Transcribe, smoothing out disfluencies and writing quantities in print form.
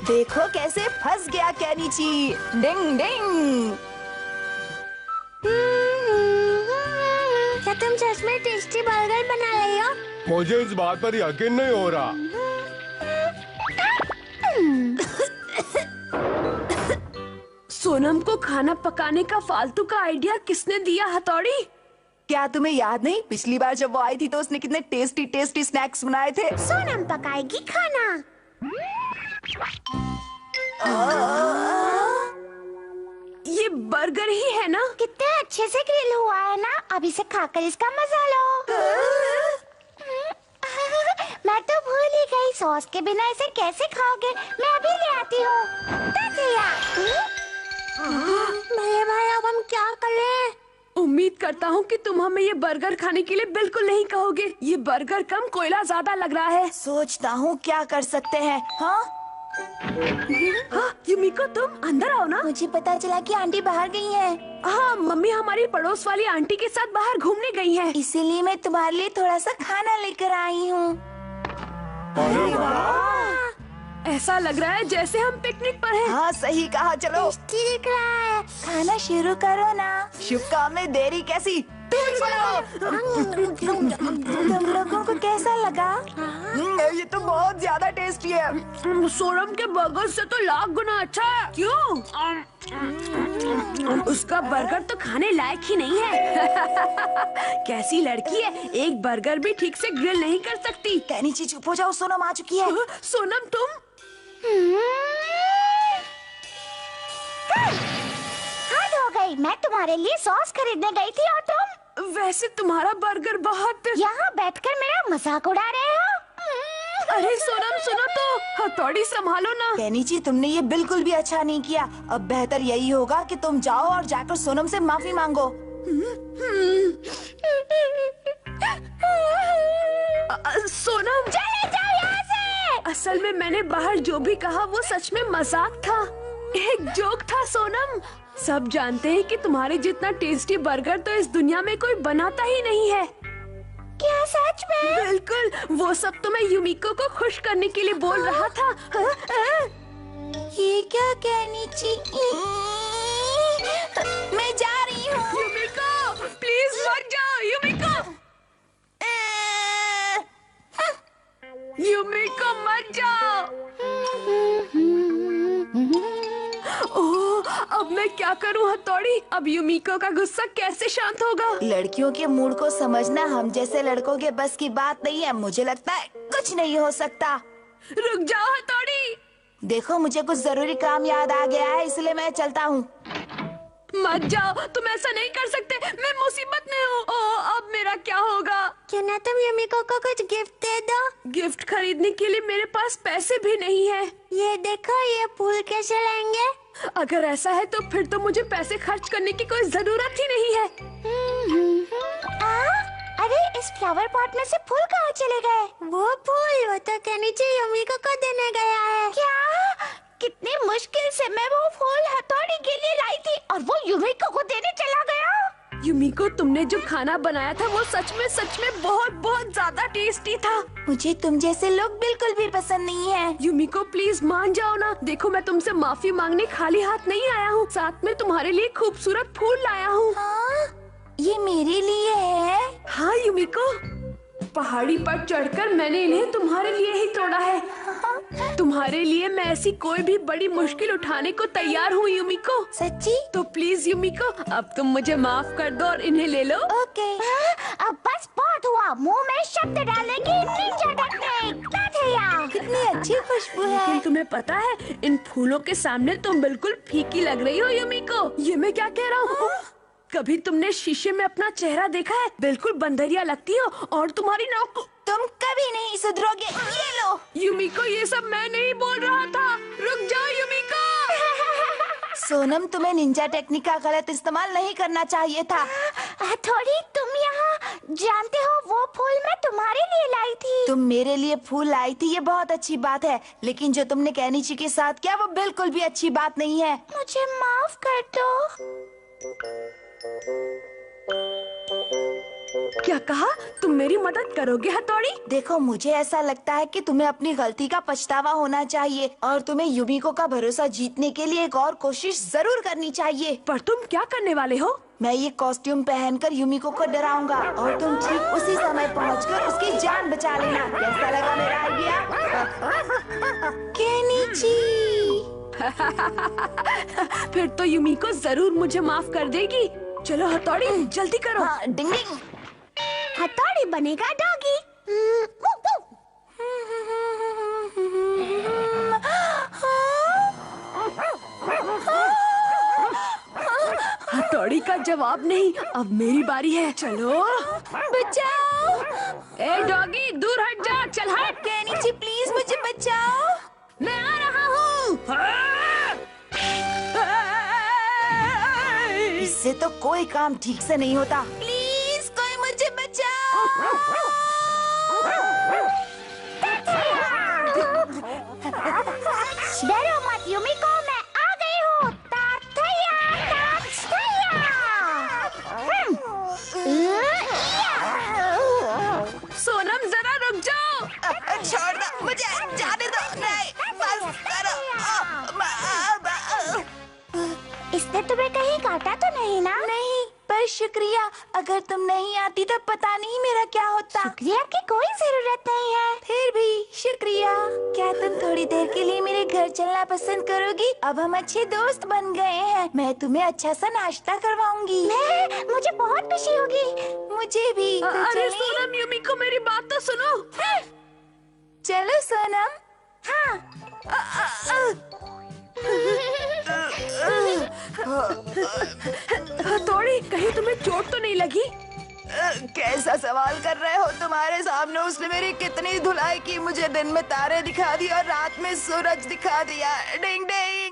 देखो कैसे फंस गया केनिची। डिंग डिंग। क्या तुम सच में टेस्टी बर्गर बना रही हो? मुझे इस बात पर यकीन नहीं हो रहा। सोनम को खाना पकाने का फालतू का आइडिया किसने दिया हथौड़ी? क्या तुम्हें याद नहीं, पिछली बार जब वो आई थी तो उसने कितने टेस्टी टेस्टी स्नैक्स बनाए थे। सोनम पकाएगी खाना। ये बर्गर ही है ना? कितने अच्छे से ग्रिल हुआ है ना। अब इसे खाकर इसका मजा लो। मैं तो भूल ही गई, सॉस के बिना इसे कैसे खाओगे। मैं अभी ले आती हूँ। मेरे भाई, अब हम क्या करें? उम्मीद करता हूँ कि तुम हमें ये बर्गर खाने के लिए बिल्कुल नहीं कहोगे। ये बर्गर कम, कोयला ज्यादा लग रहा है। सोचता हूँ क्या कर सकते हैं। हाँ, युमिको तुम अंदर आओ ना। मुझे पता चला कि आंटी बाहर गई हैं। हाँ, मम्मी हमारी पड़ोस वाली आंटी के साथ बाहर घूमने गई हैं। इसीलिए मैं तुम्हारे लिए थोड़ा सा खाना लेकर आई हूँ। अरे वाह! ऐसा लग रहा है जैसे हम पिकनिक पर हैं। हाँ सही कहा, चलो ठीक रहा है। खाना शुरू करो ना। शुभ काम में देरी कैसी। तुम लोगों को कैसा लगा? ये तो बहुत ज्यादा टेस्टी है। सोनम के बर्गर से तो लाख गुना अच्छा है। क्यों? उसका बर्गर तो खाने लायक ही नहीं है। कैसी लड़की है, एक बर्गर भी ठीक से ग्रिल नहीं कर सकती। केनिची चुप हो जाओ, सोनम आ चुकी है। सोनम तुम? हद हो गई, मैं तुम्हारे लिए सॉस खरीदने गई थी और तुम वैसे तुम्हारा बर्गर बहुत। यहाँ बैठकर मेरा मजाक उड़ा रहे हो। अरे सोनम सुनो तो, हथौड़ी संभालो ना। केनिची तुमने ये बिल्कुल भी अच्छा नहीं किया। अब बेहतर यही होगा कि तुम जाओ और जाकर सोनम से माफी मांगो। सोनम चले जाओ यहाँ से। असल में मैंने बाहर जो भी कहा वो सच में मजाक था, एक जोक था। सोनम सब जानते हैं कि तुम्हारे जितना टेस्टी बर्गर तो इस दुनिया में कोई बनाता ही नहीं है। क्या सच में? बिल्कुल, वो सब तो मैं युमिको को खुश करने के लिए बोल रहा था। ये क्या केनिची? मैं जा रही हूँ। युमिको प्लीज मत जाओ। युमिको मत जाओ। ओह, अब मैं क्या करूं हथौड़ी? अब युमिको का गुस्सा कैसे शांत होगा? लड़कियों के मूड को समझना हम जैसे लड़कों के बस की बात नहीं है। मुझे लगता है कुछ नहीं हो सकता। रुक जाओ हथौड़ी। देखो मुझे कुछ जरूरी काम याद आ गया है, इसलिए मैं चलता हूँ। मत जाओ, तुम ऐसा नहीं कर सकते। मैं मुसीबत में हूँ। ओह, अब मेरा क्या होगा? क्यों ना तुम युमिको को कुछ गिफ्ट दे दो। गिफ्ट खरीदने के लिए मेरे पास पैसे भी नहीं है। ये देखो, ये फूल कैसे लाएंगे? अगर ऐसा है तो फिर तो मुझे पैसे खर्च करने की कोई जरूरत ही नहीं है। अरे इस फ्लावर पॉट में से फूल कहाँ चले गए? वो तो केनिची युमिको को देने गया है। क्या? कितनी मुश्किल से मैं वो फूल हथौड़ी के लिए लाई थी और वो युमिको को देने चला गया। युमिको तुमने जो खाना बनाया था वो सच में बहुत बहुत ज्यादा टेस्टी था। मुझे तुम जैसे लोग बिल्कुल भी पसंद नहीं है। युमिको प्लीज मान जाओ ना। देखो मैं तुमसे माफी मांगने खाली हाथ नहीं आया हूँ, साथ में तुम्हारे लिए खूबसूरत फूल लाया हूँ। हाँ, ये मेरे लिए है। हाँ युमिको, पहाड़ी पर चढ़कर मैंने इन्हें तुम्हारे लिए ही तोड़ा है। तुम्हारे लिए मैं ऐसी कोई भी बड़ी मुश्किल उठाने को तैयार हूँ युमिको। सच्ची? तो प्लीज युमिको, अब तुम मुझे माफ कर दो और इन्हें ले लो। ओके। अब बस बहुत हुआ, मुंह में शब्द डालेगी निंजा टेक्निक। कितनी अच्छी खुशबू है। लेकिन तुम्हें पता है, इन फूलों के सामने तुम बिल्कुल फीकी लग रही हो युमिको। ये मैं क्या कह रहा हूँ? कभी तुमने शीशे में अपना चेहरा देखा है? बिल्कुल बंदरिया लगती हो और तुम्हारी नाक। तुम कभी नहीं सुधरोगे। ये लो। युमिको ये सब मैं नहीं बोल रहा था। रुक जाओ युमिको। सोनम तुम्हें निंजा टेक्निक का गलत इस्तेमाल नहीं करना चाहिए था। थोड़ी तुम यहाँ जानते हो वो फूल मैं तुम्हारे लिए लाई थी। तुम मेरे लिए फूल लाई थी, ये बहुत अच्छी बात है, लेकिन जो तुमने केनिची के साथ किया वो बिल्कुल भी अच्छी बात नहीं है। मुझे माफ कर दो। क्या कहा? तुम मेरी मदद करोगे हथौड़ी? देखो, मुझे ऐसा लगता है कि तुम्हें अपनी गलती का पछतावा होना चाहिए और तुम्हें युमिको का भरोसा जीतने के लिए एक और कोशिश जरूर करनी चाहिए। पर तुम क्या करने वाले हो? मैं ये कॉस्ट्यूम पहनकर युमिको को डराऊंगा और तुम ठीक उसी समय पहुंचकर उसकी जान बचा लेना। कैसा लगा मेरा आइडिया? केनिची। फिर तो युमिको जरूर मुझे माफ कर देगी। चलो हथौड़ी, जल्दी करो। हाँ, डिंग डिंग। हथौड़ी बनेगा डॉगी। हथौड़ी का जवाब नहीं, अब मेरी बारी है। चलो बचाओ। ए डॉगी, दूर हट जा। चल हट। केनिची प्लीज मुझे बचाओ। मैं आ रहा हूँ। इससे तो कोई काम ठीक से नहीं होता। प्लीज कोई मुझे बचाओ। डरो मत युमिको, मैं आ गई हूँ। ताथैया, ताथैया। सोनम, जरा रुक जाओ। छोड़ दो मुझे, जाने दो। नहीं, बस करो। इसने तुम्हें कहीं काटा तो नहीं ना? नहीं, पर शुक्रिया। अगर तुम नहीं आती तो पता नहीं मेरा क्या होता। शुक्रिया की कोई जरूरत नहीं है। फिर भी शुक्रिया। क्या तुम थोड़ी देर के लिए मेरे घर चलना पसंद करोगी? अब हम अच्छे दोस्त बन गए हैं। मैं तुम्हें अच्छा सा नाश्ता करवाऊंगी। मुझे बहुत खुशी होगी। मुझे भी। तो अरे चलें? सोनम, युमिको मेरी बात तो सुनो। चलो सोनम। हाँ। हथौड़ी, कहीं तुम्हें चोट तो नहीं लगी? कैसा सवाल कर रहे हो? तुम्हारे सामने उसने मेरी कितनी धुलाई की। मुझे दिन में तारे दिखा दिए और रात में सूरज दिखा दिया। डिंग डिंग।